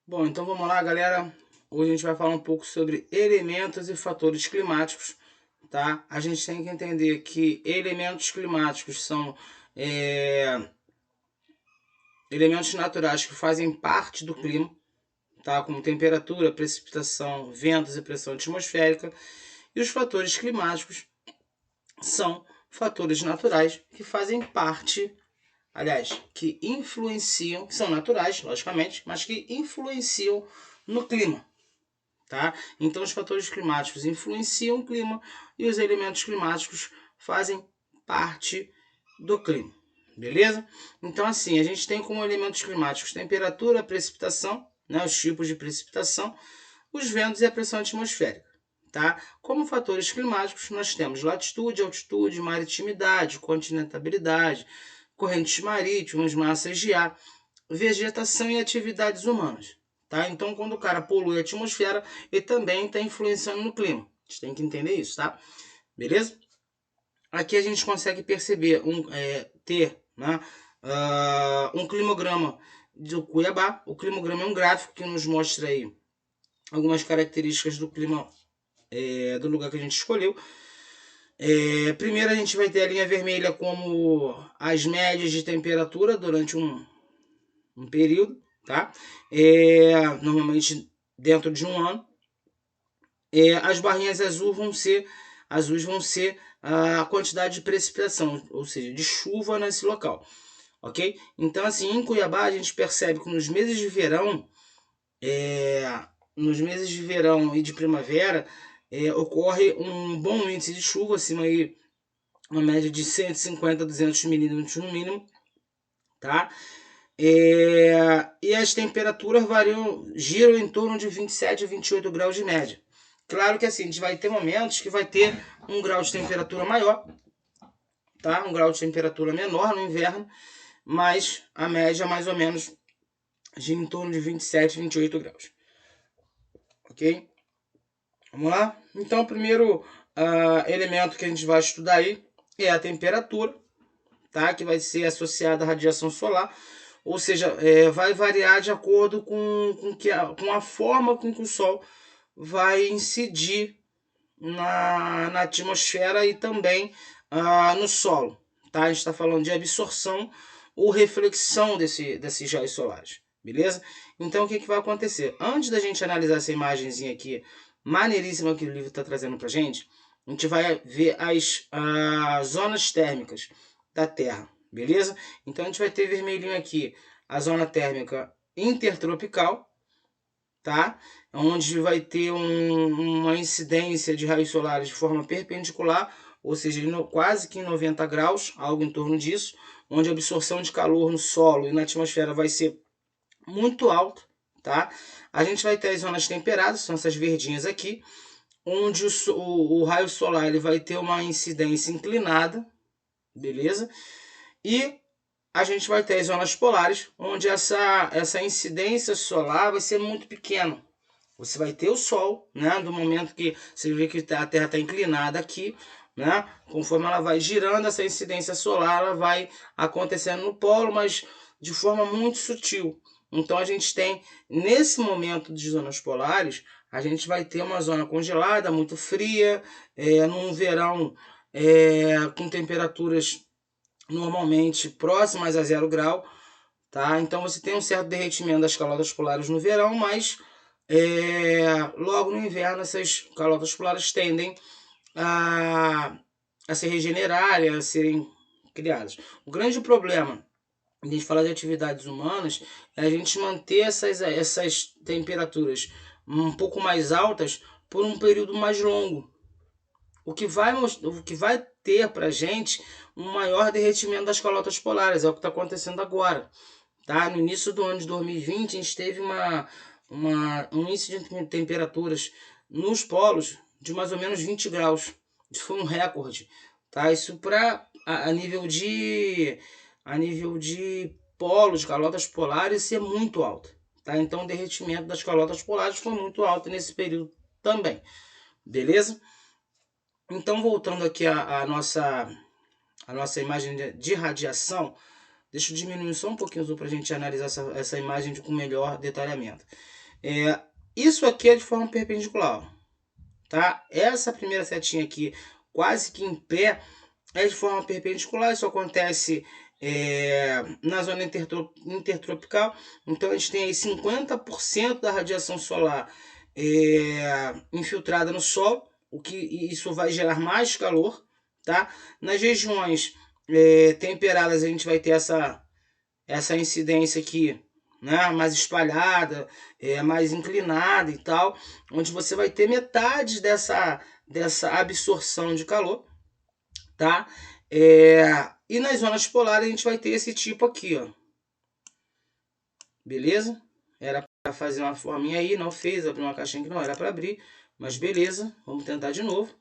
Bom, então vamos lá, galera. Hoje a gente vai falar um pouco sobre elementos e fatores climáticos, tá? A gente tem que entender que elementos climáticos são elementos naturais que fazem parte do clima, tá? Como temperatura, precipitação, ventos e pressão atmosférica. E os fatores climáticos são fatores naturais que fazem parte, aliás, que influenciam, que são naturais, logicamente, mas que influenciam no clima. Tá? Então, os fatores climáticos influenciam o clima e os elementos climáticos fazem parte do clima. Beleza? Então, assim, a gente tem como elementos climáticos temperatura, precipitação, né, os tipos de precipitação, os ventos e a pressão atmosférica. Tá? Como fatores climáticos, nós temos latitude, altitude, maritimidade, continentabilidade, correntes marítimas, massas de ar, vegetação e atividades humanas. Tá? Então, quando o cara polui a atmosfera, ele também está influenciando no clima. A gente tem que entender isso, tá? Beleza? Aqui a gente consegue perceber, ter né, um climograma do Cuiabá. O climograma é um gráfico que nos mostra aí algumas características do clima do lugar que a gente escolheu. Primeiro a gente vai ter a linha vermelha como as médias de temperatura durante um período, tá? Normalmente dentro de um ano. As barrinhas azuis vão ser a quantidade de precipitação, ou seja, de chuva nesse local, ok? Então, assim, em Cuiabá a gente percebe que nos meses de verão e de primavera, ocorre um bom índice de chuva, acima aí uma média de 150 a 200 milímetros no mínimo, tá? E as temperaturas giram em torno de 27 a 28 graus de média. Claro que assim, a gente vai ter momentos que vai ter um grau de temperatura maior, tá? Um grau de temperatura menor no inverno, mas a média mais ou menos gira em torno de 27 a 28 graus. Ok? Vamos lá? Então, o primeiro elemento que a gente vai estudar aí é a temperatura, tá? Que vai ser associada à radiação solar. Ou seja, vai variar de acordo com a forma com que o Sol vai incidir na atmosfera e também no solo. Tá? A gente está falando de absorção ou reflexão desses raios solares. Beleza? Então, o que vai acontecer? Antes da gente analisar essa imagenzinha aqui, maneiríssima que o livro está trazendo para a gente vai ver as zonas térmicas da Terra. Beleza? Então, a gente vai ter vermelhinho aqui a zona térmica intertropical, tá? Onde vai ter uma incidência de raios solares de forma perpendicular, ou seja, quase que em 90 graus, algo em torno disso, onde a absorção de calor no solo e na atmosfera vai ser muito alta, tá? A gente vai ter as zonas temperadas, são essas verdinhas aqui, onde o raio solar ele vai ter uma incidência inclinada, beleza? E a gente vai ter as zonas polares, onde essa incidência solar vai ser muito pequena. Você vai ter o Sol, né? Do momento que você vê que a Terra está inclinada aqui, né? Conforme ela vai girando, essa incidência solar ela vai acontecendo no polo, mas de forma muito sutil. Então a gente tem, nesse momento de zonas polares, a gente vai ter uma zona congelada, muito fria, num verão com temperaturas normalmente próximas a 0 grau, tá? Então você tem um certo derretimento das calotas polares no verão, mas logo no inverno essas calotas polares tendem a se regenerarem, a serem criadas. O grande problema a gente fala de atividades humanas é a gente manter essas temperaturas um pouco mais altas por um período mais longo. O que vai ter para a gente um maior derretimento das calotas polares, é o que está acontecendo agora. Tá? No início do ano de 2020, a gente teve um índice de temperaturas nos polos de mais ou menos 20 graus. Isso foi um recorde. Tá? Isso a nível de polos, calotas polares, isso é muito alto. Tá? Então o derretimento das calotas polares foi muito alto nesse período também. Beleza? Então, voltando aqui à nossa imagem de radiação, deixa eu diminuir só um pouquinho para a gente analisar essa imagem com melhor detalhamento. Isso aqui é de forma perpendicular, tá? Essa primeira setinha aqui, quase que em pé, é de forma perpendicular. Isso acontece na zona intertropical. Então a gente tem aí 50% da radiação solar infiltrada no Sol, o que isso vai gerar mais calor, tá? Nas regiões temperadas a gente vai ter essa incidência aqui, né, mais espalhada, mais inclinada e tal, onde você vai ter metade dessa absorção de calor, tá? E nas zonas polares a gente vai ter esse tipo aqui, ó. Beleza? Era para fazer uma forminha aí, não fez, abriu uma caixinha que não era para abrir, mas beleza, vamos tentar de novo.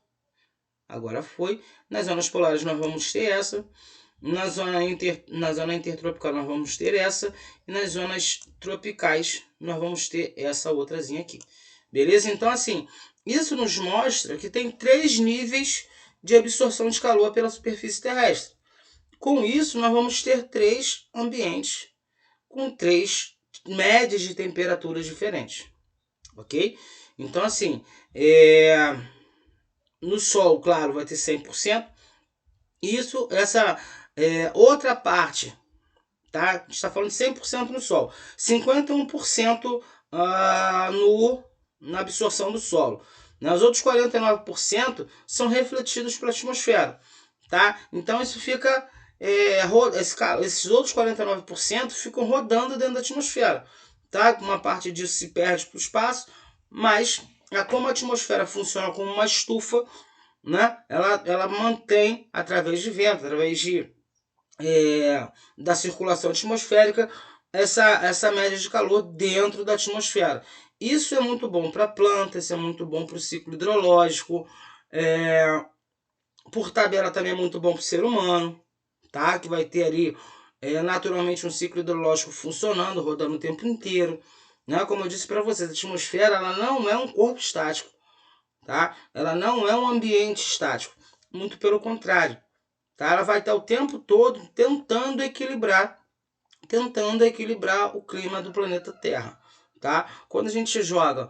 Agora foi. Nas zonas polares nós vamos ter essa. Na zona intertropical nós vamos ter essa. E nas zonas tropicais nós vamos ter essa outrazinha aqui. Beleza? Então, assim, isso nos mostra que tem 3 níveis de absorção de calor pela superfície terrestre. Com isso, nós vamos ter 3 ambientes com 3 médias de temperaturas diferentes. Ok? Então, assim, no Sol, claro, vai ter 100%. Isso, essa outra parte, tá? A gente está falando de 100% no Sol. 51% na absorção do solo. Os outros 49% são refletidos pela atmosfera, tá? Então isso fica... esses outros 49% ficam rodando dentro da atmosfera, tá? Uma parte disso se perde para o espaço, mas como a atmosfera funciona como uma estufa, né? Ela mantém, através de vento, através da circulação atmosférica, essa média de calor dentro da atmosfera. Isso é muito bom para plantas, isso é muito bom para o ciclo hidrológico, por tabela também é muito bom para o ser humano, tá? Que vai ter ali naturalmente um ciclo hidrológico funcionando, rodando o tempo inteiro, né? Como eu disse para vocês, a atmosfera ela não é um corpo estático, tá? Ela não é um ambiente estático, muito pelo contrário, tá? Ela vai estar o tempo todo tentando equilibrar o clima do planeta Terra, tá? Quando a gente joga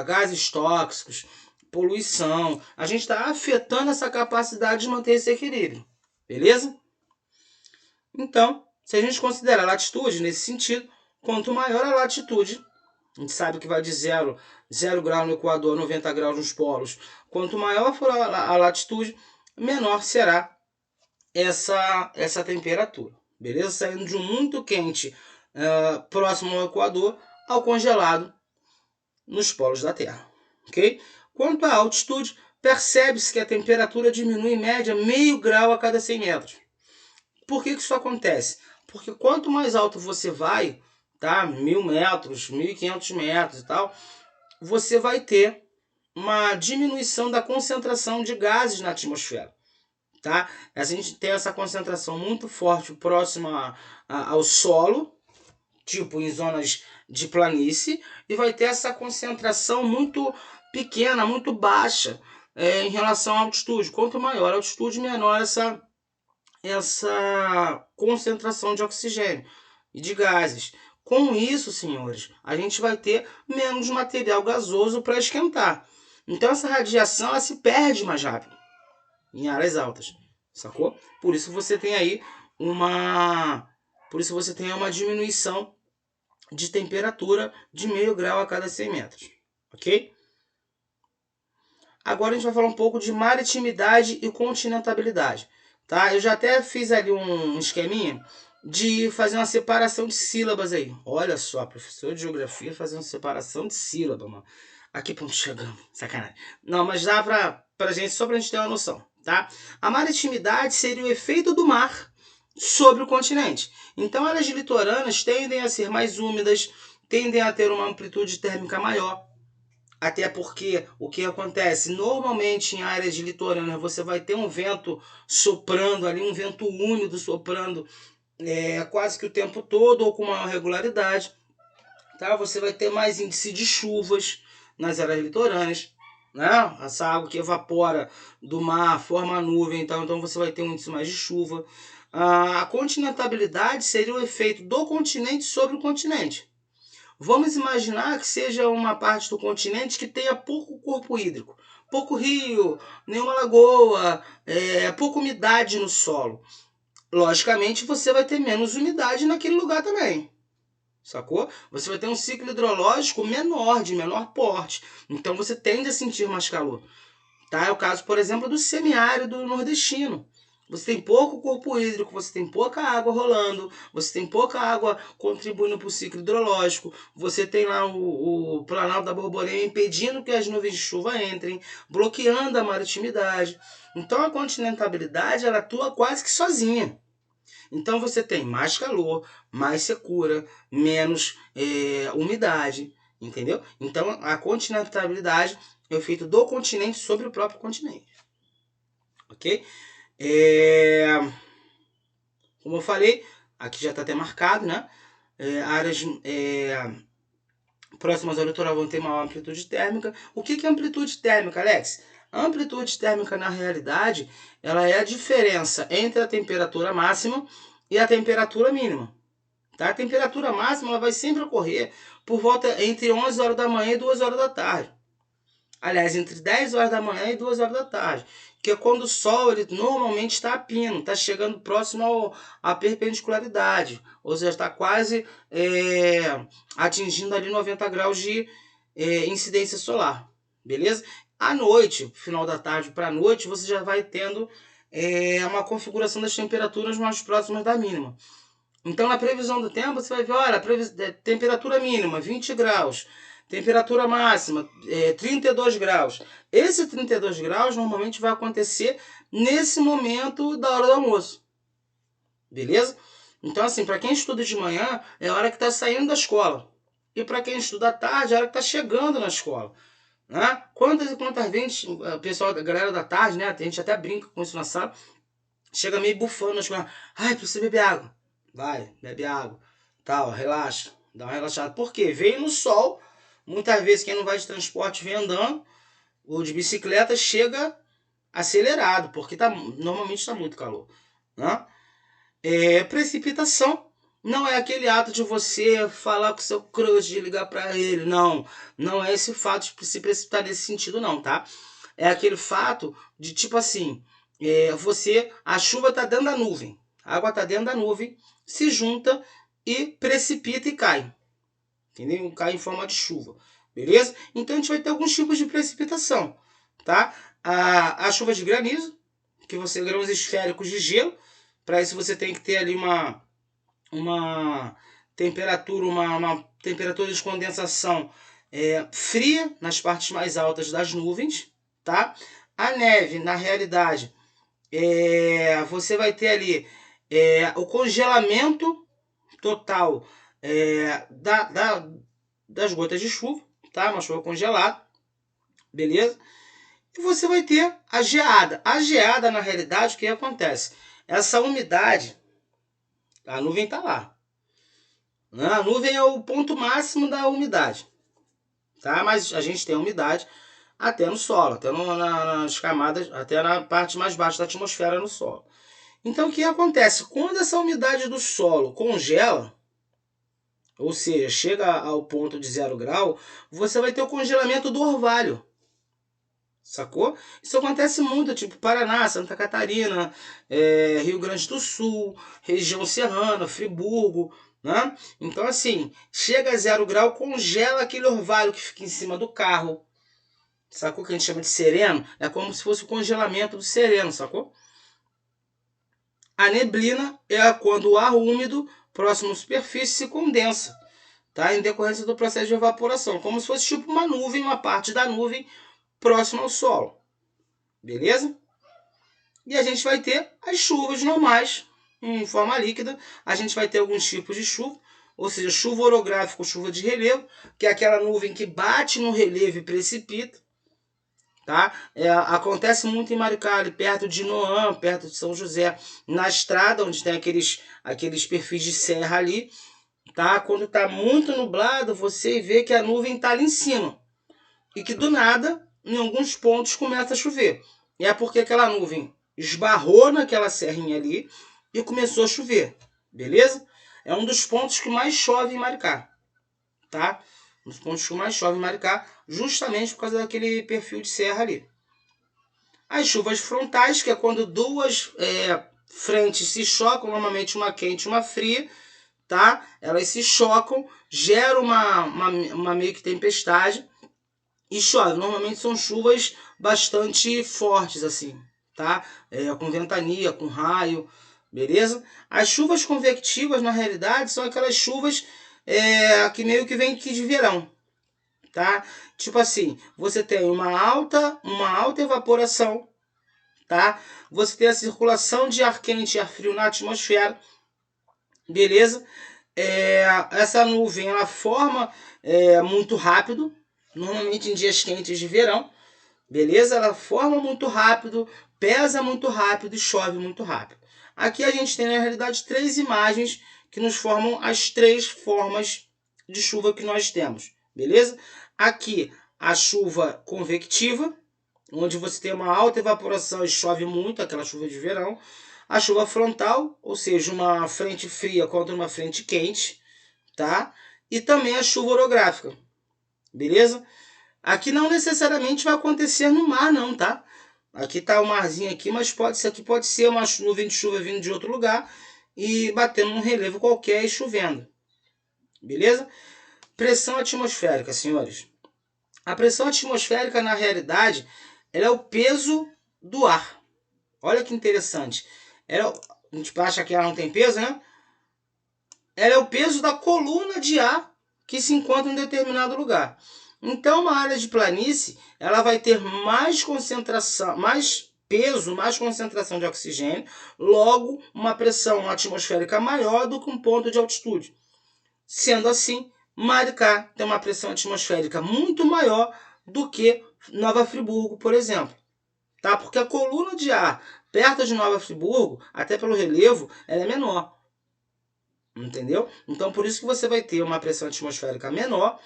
gases tóxicos, poluição, a gente está afetando essa capacidade de manter esse equilíbrio, beleza? Então, se a gente considera a latitude nesse sentido, quanto maior a latitude, a gente sabe que vai de 0 grau no Equador, 90 graus nos polos. Quanto maior for a latitude, menor será essa temperatura. Beleza? Saindo de um muito quente próximo ao Equador ao congelado nos polos da Terra. Ok? Quanto à altitude, percebe-se que a temperatura diminui em média meio grau a cada 100 metros. Por que isso acontece? Porque quanto mais alto você vai, tá? 1000 metros, 1500 metros e tal, você vai ter uma diminuição da concentração de gases na atmosfera, tá? A gente tem essa concentração muito forte próxima ao solo, tipo em zonas de planície, e vai ter essa concentração muito pequena, muito baixa em relação à altitude. Quanto maior a altitude, menor essa concentração de oxigênio e de gases. Com isso, senhores, a gente vai ter menos material gasoso para esquentar. Então essa radiação ela se perde mais rápido em áreas altas, sacou? Por isso você tem aí uma diminuição de temperatura de meio grau a cada 100 metros, ok? Agora a gente vai falar um pouco de maritimidade e continentabilidade, tá? Eu já até fiz ali um esqueminha de fazer uma separação de sílabas aí. Olha só, professor de geografia fazendo separação de sílaba, mano. Aqui ponto chegamos, sacanagem. Não, mas dá pra gente, só pra gente ter uma noção, tá? A maritimidade seria o efeito do mar sobre o continente. Então, áreas litorâneas tendem a ser mais úmidas, tendem a ter uma amplitude térmica maior. Até porque o que acontece? Normalmente em áreas de litorânea você vai ter um vento soprando ali, um vento úmido soprando quase que o tempo todo ou com maior regularidade. Tá? Você vai ter mais índice de chuvas nas áreas litorâneas. Né? Essa água que evapora do mar forma nuvem, então você vai ter um índice mais de chuva. A continentabilidade seria o efeito do continente sobre o continente. Vamos imaginar que seja uma parte do continente que tenha pouco corpo hídrico, pouco rio, nenhuma lagoa, pouca umidade no solo. Logicamente, você vai ter menos umidade naquele lugar também. Sacou? Você vai ter um ciclo hidrológico menor, de menor porte. Então você tende a sentir mais calor. Tá? É o caso, por exemplo, do semiárido nordestino. Você tem pouco corpo hídrico, você tem pouca água rolando, você tem pouca água contribuindo para o ciclo hidrológico, você tem lá o Planalto da Borborema impedindo que as nuvens de chuva entrem, bloqueando a maritimidade. Então a continentabilidade ela atua quase que sozinha. Então você tem mais calor, mais secura, menos umidade, entendeu? Então a continentabilidade é o efeito do continente sobre o próprio continente, ok? Como eu falei, aqui já está até marcado, né? Áreas próximas ao litoral vão ter maior amplitude térmica. O que é amplitude térmica, Alex? A amplitude térmica, na realidade, ela é a diferença entre a temperatura máxima e a temperatura mínima. Tá? A temperatura máxima ela vai sempre ocorrer por volta entre 11 horas da manhã e 2 horas da tarde. Aliás, entre 10 horas da manhã e 2 horas da tarde. Que é quando o Sol ele normalmente está a pino, está chegando próximo à perpendicularidade. Ou seja, está quase atingindo ali 90 graus de incidência solar. Beleza? À noite, final da tarde para a noite, você já vai tendo uma configuração das temperaturas mais próximas da mínima. Então, na previsão do tempo, você vai ver, olha, temperatura mínima, 20 graus. Temperatura máxima, 32 graus. Esse 32 graus normalmente vai acontecer nesse momento da hora do almoço. Beleza? Então, assim, para quem estuda de manhã, é a hora que está saindo da escola. E para quem estuda à tarde, é a hora que está chegando na escola. Né? Quantas e quantas vezes, o pessoal, a galera da tarde, né? A gente até brinca com isso na sala, chega meio bufando na escola. Ai, preciso beber água. Vai, bebe água. Tal, relaxa. Dá uma relaxada. Por quê? Veio no sol. Muitas vezes quem não vai de transporte vem andando. Ou de bicicleta chega acelerado. Porque normalmente está muito calor. Né? Precipitação. Não é aquele ato de você falar com seu crush, de ligar para ele. Não. Não é esse fato de se precipitar nesse sentido, não, tá? É aquele fato de tipo assim. A chuva está dentro da nuvem. A água está dentro da nuvem, se junta e precipita e cai. Entendeu? Cai em forma de chuva. Beleza? Então a gente vai ter alguns tipos de precipitação. Tá? A chuva de granizo, que você grãos esféricos de gelo. Para isso você tem que ter ali uma temperatura, uma temperatura de condensação fria nas partes mais altas das nuvens. Tá? A neve, na realidade, você vai ter ali o congelamento total das gotas de chuva, tá? Uma chuva congelada, beleza? E você vai ter a geada. A geada, na realidade, o que acontece? Essa umidade, a nuvem está lá. Né? A nuvem é o ponto máximo da umidade, tá? Mas a gente tem a umidade até no solo, até nas camadas, até na parte mais baixa da atmosfera no solo. Então, o que acontece? Quando essa umidade do solo congela, ou seja, chega ao ponto de 0 grau, você vai ter o congelamento do orvalho. Sacou? Isso acontece muito, tipo Paraná, Santa Catarina, Rio Grande do Sul, região serrana, Friburgo, né? Então, assim, chega a 0 grau, congela aquele orvalho que fica em cima do carro. Sacou? Que a gente chama de sereno. É como se fosse o congelamento do sereno, sacou? A neblina é quando o ar úmido próximo à superfície se condensa, tá? Em decorrência do processo de evaporação, como se fosse tipo uma nuvem, uma parte da nuvem próxima ao solo, beleza? E a gente vai ter as chuvas normais em forma líquida. A gente vai ter alguns tipos de chuva, ou seja, chuva orográfica, chuva de relevo, que é aquela nuvem que bate no relevo e precipita. Tá? Acontece muito em Maricá, ali perto de Noã, perto de São José, na estrada onde tem aqueles perfis de serra ali, tá? Quando está muito nublado, você vê que a nuvem está ali em cima e que do nada, em alguns pontos, começa a chover. E é porque aquela nuvem esbarrou naquela serrinha ali e começou a chover, beleza? É um dos pontos que mais chove em Maricá, tá? Nos pontos de chuva mais chove em Maricá, justamente por causa daquele perfil de serra ali. As chuvas frontais, que é quando duas frentes se chocam, normalmente uma quente e uma fria, tá? Elas se chocam, geram uma meio que tempestade e chove. Normalmente são chuvas bastante fortes, assim, tá? Com ventania, com raio, beleza? As chuvas convectivas, na realidade, são aquelas chuvas que meio que vem aqui de verão, tá? Tipo assim, você tem uma alta evaporação, tá? Você tem a circulação de ar quente e ar frio na atmosfera, beleza? Essa nuvem ela forma muito rápido, normalmente em dias quentes de verão, beleza? Ela forma muito rápido, pesa muito rápido e chove muito rápido. Aqui a gente tem na realidade 3 imagens que nos formam as 3 formas de chuva que nós temos, beleza? Aqui a chuva convectiva, onde você tem uma alta evaporação e chove muito, aquela chuva de verão. A chuva frontal, ou seja, uma frente fria contra uma frente quente, tá? E também a chuva orográfica, beleza? Aqui não necessariamente vai acontecer no mar, não, tá? Aqui tá o marzinho aqui, mas pode ser uma nuvem de chuva vindo de outro lugar e batendo num relevo qualquer e chovendo, beleza? Pressão atmosférica, senhores. A pressão atmosférica, na realidade, ela é o peso do ar. Olha que interessante. A gente acha que ela não tem peso, né? Ela é o peso da coluna de ar que se encontra em determinado lugar. Então, uma área de planície, ela vai ter mais concentração, mais peso, mais concentração de oxigênio, logo uma pressão atmosférica maior do que um ponto de altitude. Sendo assim, Maricá tem uma pressão atmosférica muito maior do que Nova Friburgo, por exemplo. Tá? Porque a coluna de ar perto de Nova Friburgo, até pelo relevo, ela é menor. Entendeu? Então, por isso que você vai ter uma pressão atmosférica menor.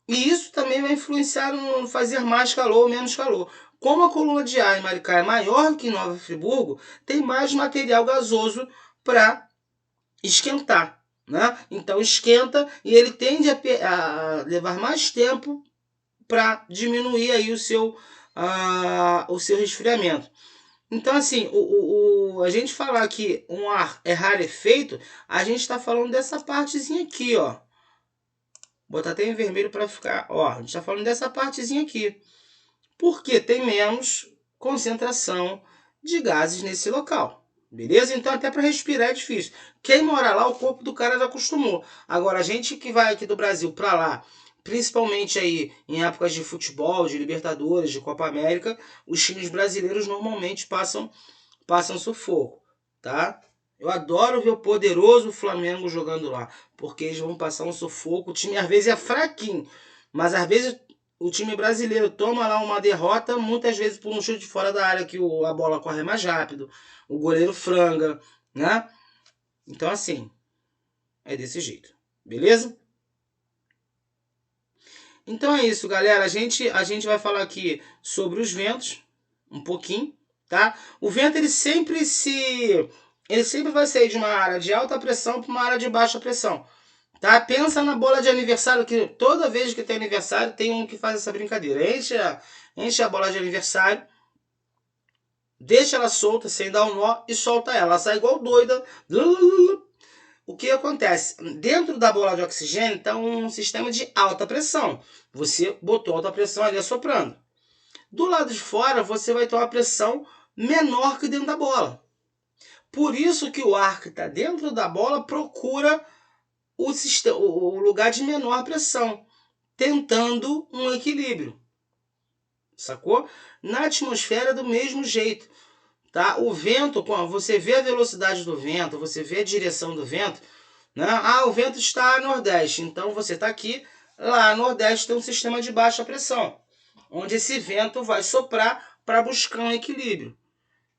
E isso também vai influenciar no fazer mais calor ou menos calor. Como a coluna de ar em Maricá é maior que em Nova Friburgo, tem mais material gasoso para esquentar. Né? Então esquenta e ele tende a levar mais tempo para diminuir aí o seu resfriamento. Então, assim, a gente falar que um ar é rarefeito, a gente está falando dessa partezinha aqui, ó. Vou botar até em vermelho para ficar, ó. A gente está falando dessa partezinha aqui. Porque tem menos concentração de gases nesse local. Beleza? Então, até para respirar é difícil. Quem mora lá, o corpo do cara já acostumou. Agora, a gente que vai aqui do Brasil para lá, principalmente aí em épocas de futebol, de Libertadores, de Copa América, os times brasileiros normalmente passam sufoco, tá? Eu adoro ver o poderoso Flamengo jogando lá, porque eles vão passar um sufoco. O time às vezes é fraquinho, mas às vezes o time brasileiro toma lá uma derrota, muitas vezes por um chute fora da área que a bola corre mais rápido, o goleiro franga, né? Então assim, é desse jeito, beleza? Então é isso, galera. A gente vai falar aqui sobre os ventos, um pouquinho, tá? O vento ele sempre vai sair de uma área de alta pressão para uma área de baixa pressão, tá? Pensa na bola de aniversário, que toda vez que tem aniversário tem um que faz essa brincadeira. Enche a bola de aniversário, deixa ela solta sem dar um nó e solta ela. Ela sai igual doida. O que acontece? Dentro da bola de oxigênio está um sistema de alta pressão. Você botou alta pressão ali assoprando. Do lado de fora, você vai ter uma pressão menor que dentro da bola. Por isso que o ar que está dentro da bola procura o lugar de menor pressão, tentando um equilíbrio. Sacou? Na atmosfera do mesmo jeito. Tá? O vento, você vê a velocidade do vento, você vê a direção do vento, né? O vento está a nordeste, então você está aqui, lá no nordeste tem um sistema de baixa pressão, onde esse vento vai soprar para buscar um equilíbrio.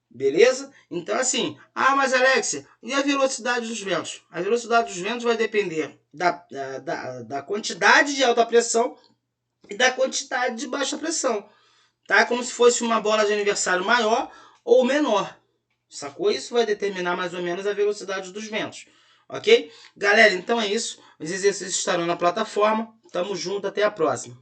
Beleza? Então assim, mas Alexia, e a velocidade dos ventos? A velocidade dos ventos vai depender da quantidade de alta pressão e da quantidade de baixa pressão. Tá? Como se fosse uma bola de aniversário maior ou menor. Sacou? Isso vai determinar mais ou menos a velocidade dos ventos. Ok? Galera, então é isso. Os exercícios estarão na plataforma. Tamo junto, até a próxima.